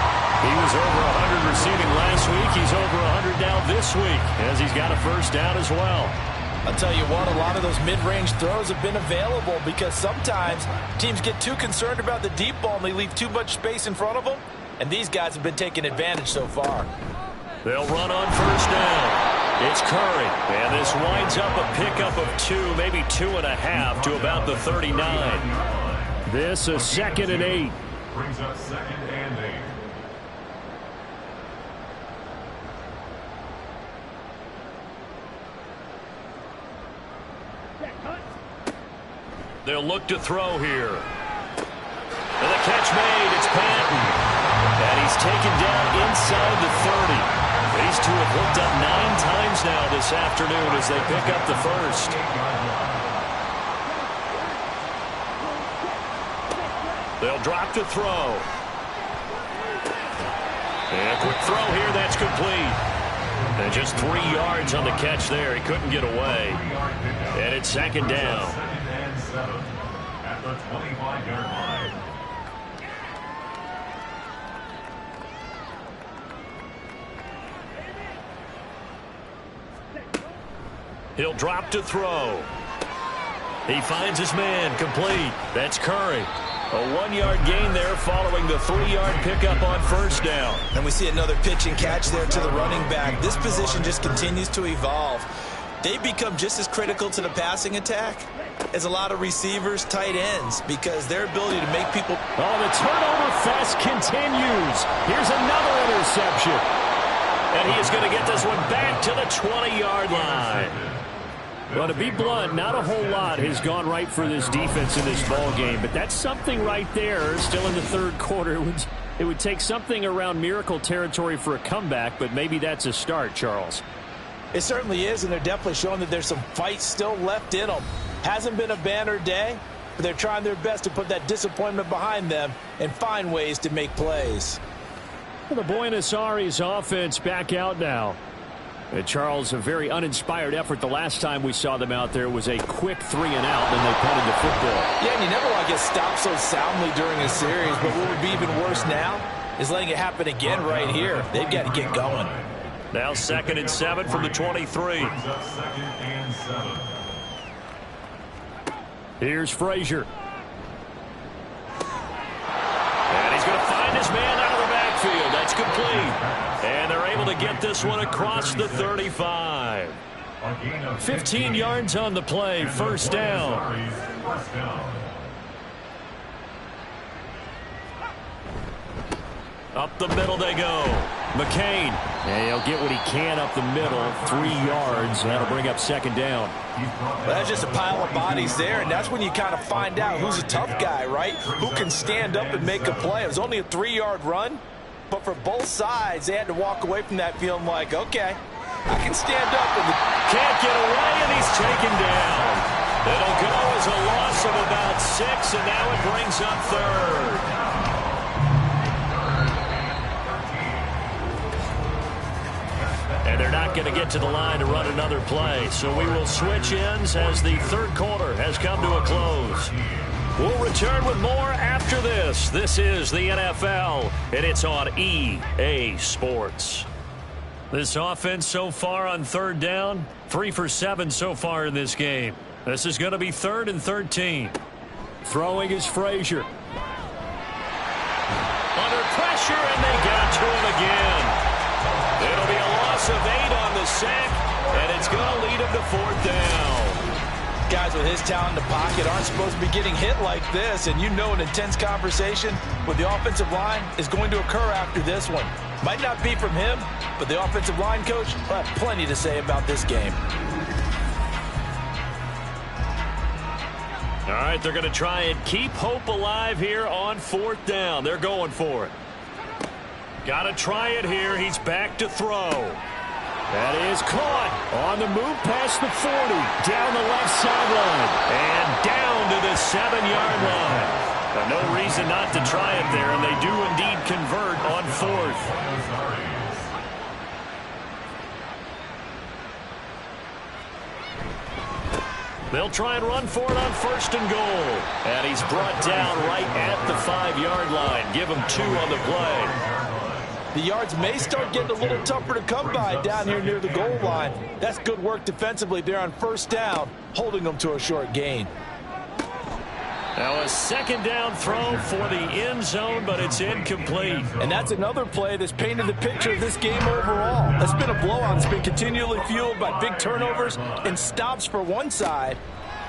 He was over 100 receiving last week. He's over 100 now this week as he's got a first down as well. I'll tell you what, a lot of those mid-range throws have been available because sometimes teams get too concerned about the deep ball and they leave too much space in front of them, and these guys have been taking advantage so far. They'll run on first down. It's Curry, and this winds up a pickup of 2, maybe 2.5 to about the 39. This is 2nd and 8. Brings up 2nd and 8. They'll look to throw here. And the catch made. It's Patton. And he's taken down inside the 30. These two have hooked up 9 times now this afternoon as they pick up the first. They'll drop to throw. And a quick throw here. That's complete. And just 3 yards on the catch there. He couldn't get away. And it's 2nd down. At the 25-yard line. He'll drop to throw. He finds his man, complete. That's Curry. A 1-yard gain there following the 3-yard pickup on first down. And we see another pitch and catch there to the running back. This position just continues to evolve. They've become just as critical to the passing attack as a lot of receivers, tight ends, because their ability to make people... Oh, the turnover fest continues. Here's another interception. And he is going to get this one back to the 20-yard line. Well, to be blunt, not a whole lot has gone right for this defense in this ball game, but that's something right there. Still in the third quarter, it would take something around miracle territory for a comeback, but maybe that's a start, Charles. It certainly is, and they're definitely showing that there's some fight still left in them. Hasn't been a banner day, but they're trying their best to put that disappointment behind them and find ways to make plays. Well, the Buenos Aires offense back out now. Charles, a very uninspired effort. The last time we saw them out there was a quick 3 and out, and they punted the football. Yeah, and you never want to get stopped so soundly during a series, but what would be even worse now is letting it happen again right here. They've got to get going. Now 2nd and 7 from the 23. Here's Frazier. And he's going to find his man out of the backfield. That's complete. And they're able to get this one across the 35. 15 yards on the play. First down. Up the middle they go. McCain And he'll get what he can up the middle, 3 yards, and that'll bring up second down. Well, that's just a pile of bodies there, and that's when you kind of find out who's a tough guy, right? Who can stand up and make a play. It was only a 3-yard run, but for both sides, they had to walk away from that feeling like, okay, I can stand up. And can't get away, and he's taken down. It'll go as a loss of about 6, and now it brings up third. And they're not going to get to the line to run another play. So we will switch ends as the third quarter has come to a close. We'll return with more after this. This is the NFL, and it's on EA Sports. This offense so far on third down, 3 for 7 so far in this game. This is going to be 3rd and 13. Throwing is Frazier. Under pressure, and they got to him again. It'll be a loss of 8 on the sack, and it's going to lead him to 4th down. Guys with his talent in the pocket aren't supposed to be getting hit like this, and you know an intense conversation with the offensive line is going to occur after this one. Might not be from him, but the offensive line coach will have plenty to say about this game. All right, they're going to try and keep hope alive here on 4th down. They're going for it. Got to try it here. He's back to throw. That is caught on the move past the 40, down the left sideline, and down to the 7-yard line. No reason not to try it there, and they do indeed convert on 4th. They'll try and run for it on 1st and goal. And he's brought down right at the 5-yard line. Give him 2 on the play. The yards may start getting a little tougher to come by down here near the goal line. That's good work defensively there on 1st down, holding them to a short gain. Now a 2nd down throw for the end zone, but it's incomplete. And that's another play that's painted the picture of this game overall. It's been a blowout. It's been continually fueled by big turnovers and stops for one side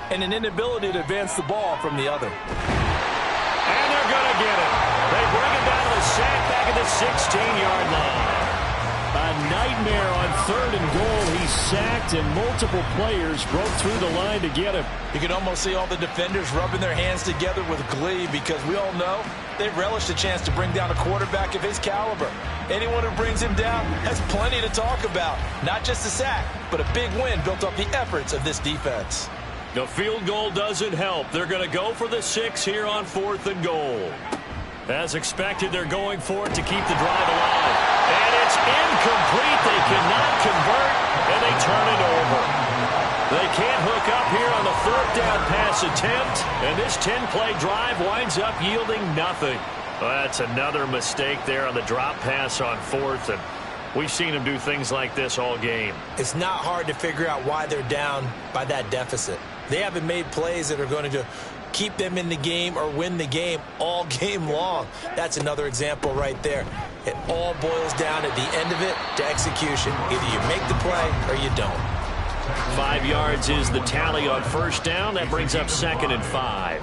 and an inability to advance the ball from the other. And they're going to get it. They bring it down to the sack back at the 16-yard line. A nightmare on 3rd and goal. He's sacked, and multiple players broke through the line to get him. You can almost see all the defenders rubbing their hands together with glee because we all know they relish the chance to bring down a quarterback of his caliber. Anyone who brings him down has plenty to talk about. Not just a sack, but a big win built off the efforts of this defense. The field goal doesn't help. They're going to go for the 6 here on 4th and goal. As expected, they're going for it to keep the drive alive. And it's incomplete. They cannot convert, and they turn it over. They can't hook up here on the 4th down pass attempt, and this 10-play drive winds up yielding nothing. Well, that's another mistake there on the drop pass on 4th, and we've seen them do things like this all game. It's not hard to figure out why they're down by that deficit. They haven't made plays that are going to keep them in the game or win the game all game long. That's another example right there. It all boils down at the end of it to execution. Either you make the play or you don't. 5 yards is the tally on 1st down. That brings up 2nd and 5.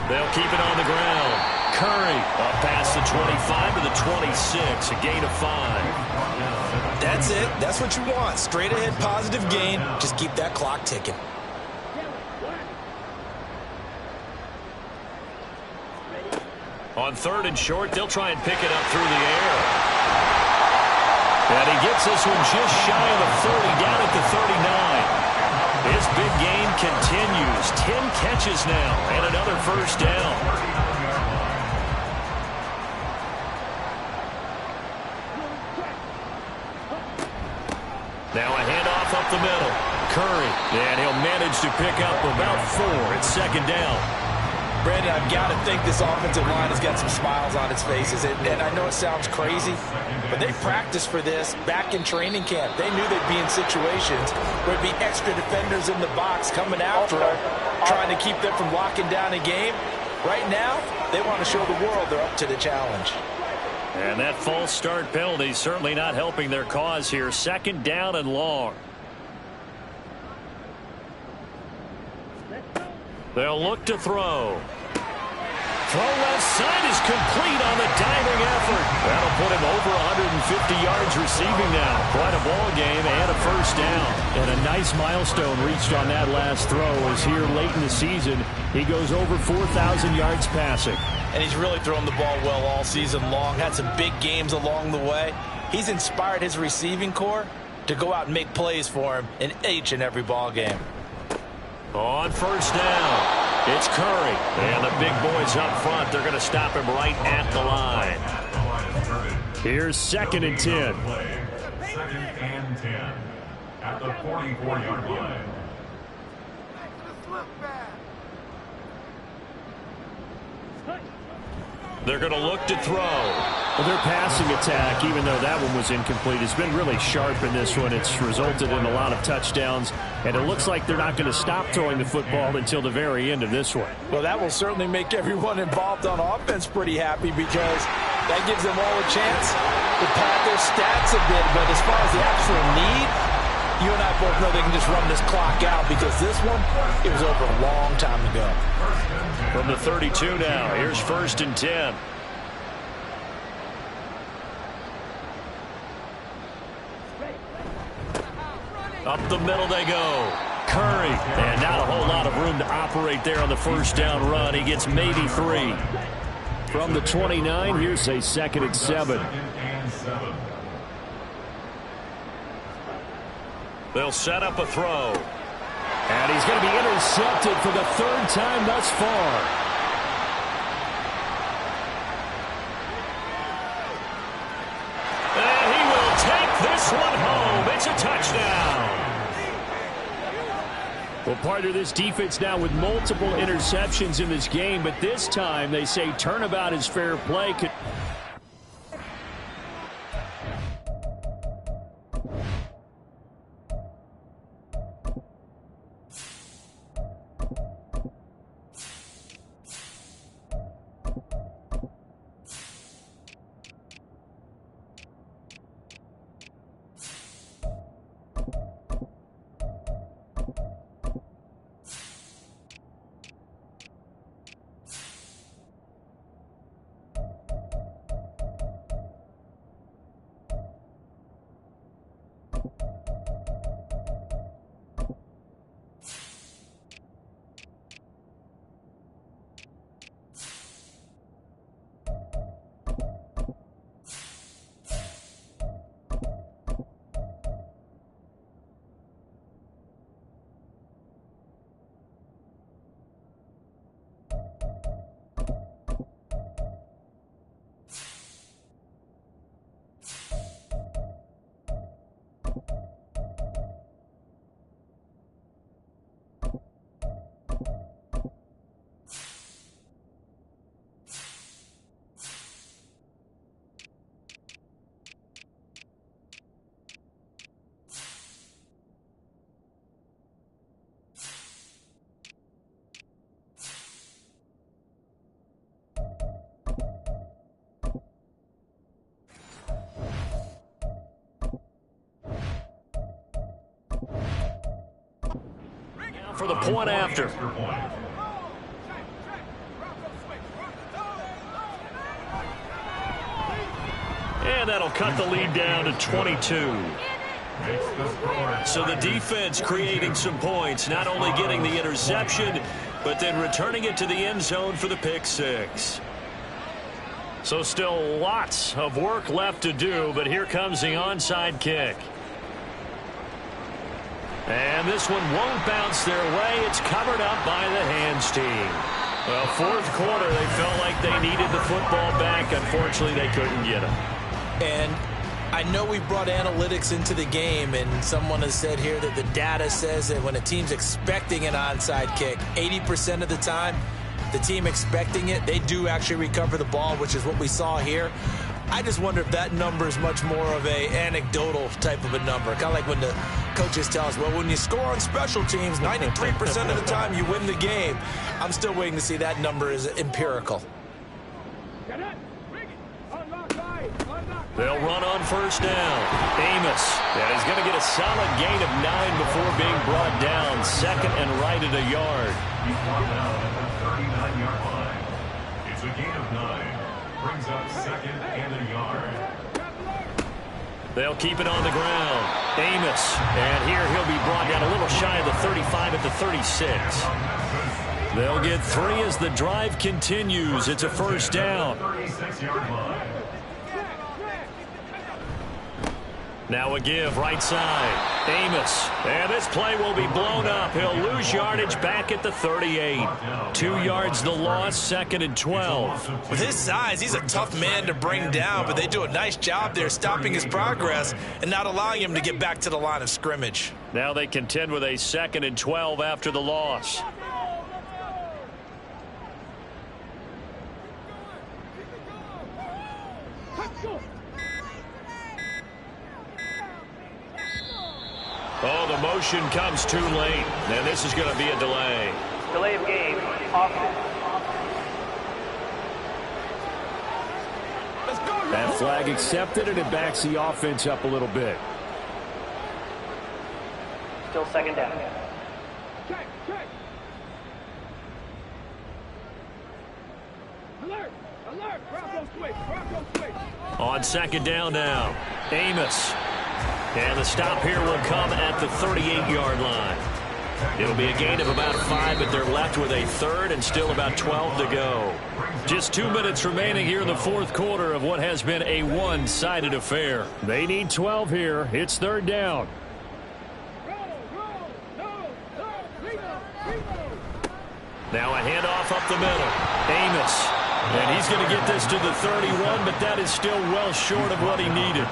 They'll keep it on the ground. Curry up past the 25 to the 26, a gain of 5. That's it. That's what you want. Straight ahead positive gain. Just keep that clock ticking. On 3rd and short, they'll try and pick it up through the air. And he gets this one just shy of the 30, down at the 39. His big game continues. 10 catches now and another 1st down. Now a handoff up the middle. Curry, and he'll manage to pick up about 4. It's 2nd down. Brandon, I've got to think this offensive line has got some smiles on its faces. And I know it sounds crazy, but they practiced for this back in training camp. They knew they'd be in situations where there'd be extra defenders in the box coming after them, trying to keep them from locking down a game. Right now, they want to show the world they're up to the challenge. And that false start penalty certainly not helping their cause here. 2nd down and long. They'll look to throw. Throw left side is complete on the diving effort. That'll put him over 150 yards receiving now. Quite a ball game and a first down. And a nice milestone reached on that last throw as here late in the season, he goes over 4,000 yards passing. And he's really thrown the ball well all season long. Had some big games along the way. He's inspired his receiving corps to go out and make plays for him in each and every ball game. On first down, it's Curry. And the big boys up front, they're going to stop him right at the line. Here's 2nd and 10. 2nd and 10 at the 44-yard line. They're going to look to throw. Well, their passing attack, even though that one was incomplete, has been really sharp in this one. It's resulted in a lot of touchdowns, and it looks like they're not going to stop throwing the football until the very end of this one. Well, that will certainly make everyone involved on offense pretty happy because that gives them all a chance to pad their stats a bit. But as far as the actual need, you and I both know they can just run this clock out because this one, it was over a long time ago. From the 32 now, here's 1st and 10. Up the middle they go. Curry. And not a whole lot of room to operate there on the first down run. He gets maybe 3. From the 29, here's a 2nd and 7. They'll set up a throw. And he's going to be intercepted for the 3rd time thus far. And he will take this one home. It's a touchdown. Well, part of this defense now with multiple interceptions in this game, but this time they say turnabout is fair play. For the point after. And that'll cut the lead down to 22. So the defense creating some points, not only getting the interception, but then returning it to the end zone for the pick 6. So still lots of work left to do, but here comes the onside kick. And this one won't bounce their way. It's covered up by the hands team. Well, 4th quarter, they felt like they needed the football back. Unfortunately, they couldn't get it. And I know we brought analytics into the game, and someone has said here that the data says that when a team's expecting an onside kick, 80% of the time, the team expecting it, they do actually recover the ball, which is what we saw here. I just wonder if that number is much more of a anecdotal type of a number. Kind of like when the coaches tell us, well, when you score on special teams, 93% of the time you win the game. I'm still waiting to see that number is empirical. They'll run on first down. Amos. And he's going to get a solid gain of 9 before being brought down. 2nd and right at a yard. He's brought down at the 39-yard line. It's a a gain of 9. Brings up 2nd and a yard. They'll keep it on the ground. Amos. And here he'll be brought down a little shy of the 35 at the 36. They'll get 3 as the drive continues. It's a first down. 36-yard line. Now a give right side. Amos. And this play will be blown up. He'll lose yardage back at the 38. 2 yards the loss, 2nd and 12. With his size, he's a tough man to bring down, but they do a nice job there stopping his progress and not allowing him to get back to the line of scrimmage. Now they contend with a 2nd and 12 after the loss. Oh, the motion comes too late, and this is going to be a delay. Delay of game. Offense. That flag accepted, and it backs the offense up a little bit. Still 2nd down. Alert! Alert! Bronco switch! Bronco switch! On 2nd down now, Amos. And the stop here will come at the 38-yard line. It'll be a gain of about 5, but they're left with a 3rd and still about 12 to go. Just 2 minutes remaining here in the 4th quarter of what has been a one-sided affair. They need 12 here. It's 3rd down. Now a handoff up the middle. Amos. And he's going to get this to the 31, but that is still well short of what he needed.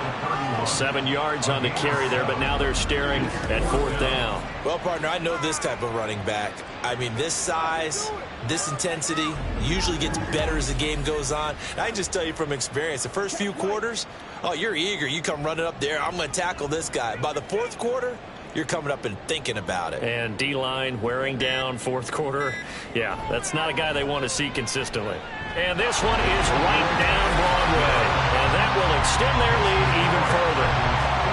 7 yards on the carry there, but now they're staring at 4th down. Well, partner, I know this type of running back. I mean, this size, this intensity usually gets better as the game goes on. And I can just tell you from experience, the first few quarters, oh, you're eager. You come running up there, I'm going to tackle this guy. By the 4th quarter, you're coming up and thinking about it. And D-line wearing down 4th quarter. Yeah, that's not a guy they want to see consistently. And this one is right down Broadway. And that will extend their lead even further.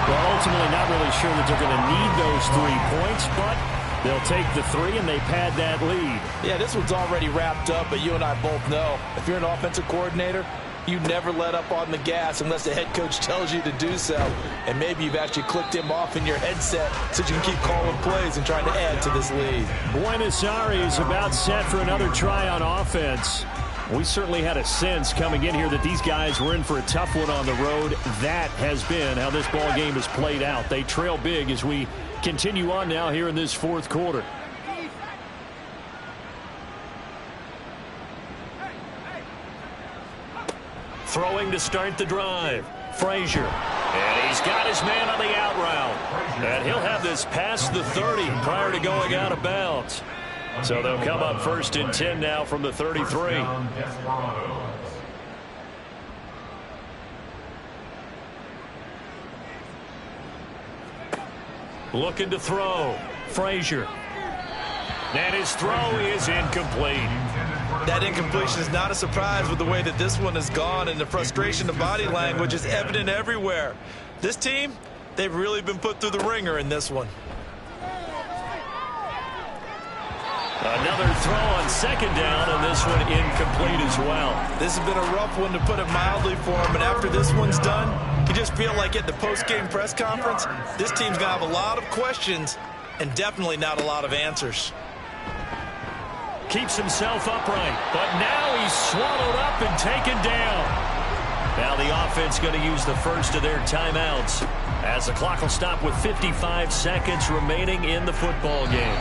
Well, ultimately not really sure that they're going to need those 3 points, but they'll take the 3 and they pad that lead. Yeah, this one's already wrapped up, but you and I both know if you're an offensive coordinator, you never let up on the gas unless the head coach tells you to do so. And maybe you've actually clicked him off in your headset so you can keep calling plays and trying to add to this lead. Buenos Aires about set for another try on offense. We certainly had a sense coming in here that these guys were in for a tough one on the road. That has been how this ball game has played out. They trail big as we continue on now here in this 4th quarter. Throwing to start the drive. Frazier. And he's got his man on the out route. And he'll have this past the 30 prior to going out of bounds. So they'll come up 1st and 10 now from the 33. Desperados. Looking to throw. Frazier. And his throw is incomplete. That incompletion is not a surprise with the way that this one has gone, and the frustration of body language is evident everywhere. This team, they've really been put through the ringer in this one. Another throw on 2nd down, and this one incomplete as well. This has been a rough one, to put it mildly, for him, and after this one's done, you just feel like at the post-game press conference, this team's going to have a lot of questions and definitely not a lot of answers. Keeps himself upright, but now he's swallowed up and taken down. Now the offense going to use the first of their timeouts as the clock will stop with 55 seconds remaining in the football game.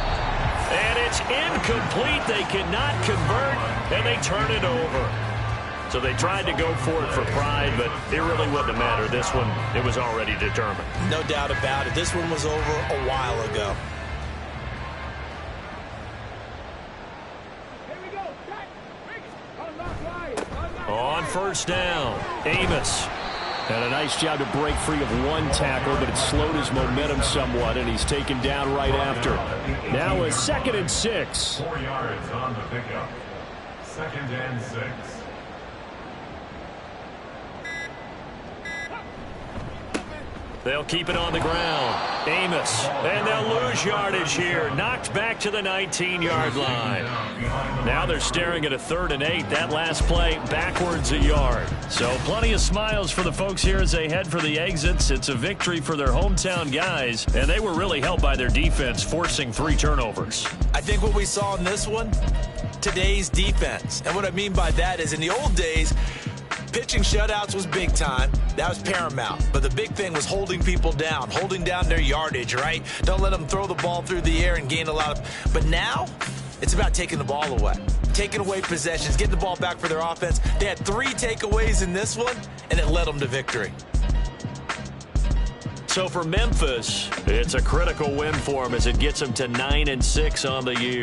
And it's incomplete. They cannot convert, and they turn it over. So they tried to go for it for pride, but it really wouldn't have mattered. This one, it was already determined. No doubt about it. This one was over a while ago. On 1st down, Amos. And a nice job to break free of one tackle, but it slowed his momentum somewhat, and he's taken down right after. Now a 2nd and 6. 4 yards on the pickup. 2nd and 6. They'll keep it on the ground. Amos, and they'll lose yardage here. Knocked back to the 19-yard line. Now they're staring at a 3rd and 8. That last play backwards a yard. So plenty of smiles for the folks here as they head for the exits. It's a victory for their hometown guys, and they were really helped by their defense, forcing 3 turnovers. I think what we saw in this one, today's defense. And what I mean by that is in the old days, pitching shutouts was big time. That was paramount. But the big thing was holding people down, holding down their yardage, right? Don't let them throw the ball through the air and gain a lot of... But now, it's about taking the ball away. Taking away possessions, getting the ball back for their offense. They had 3 takeaways in this one, and it led them to victory. So for Memphis, it's a critical win for them as it gets them to 9-6 on the year.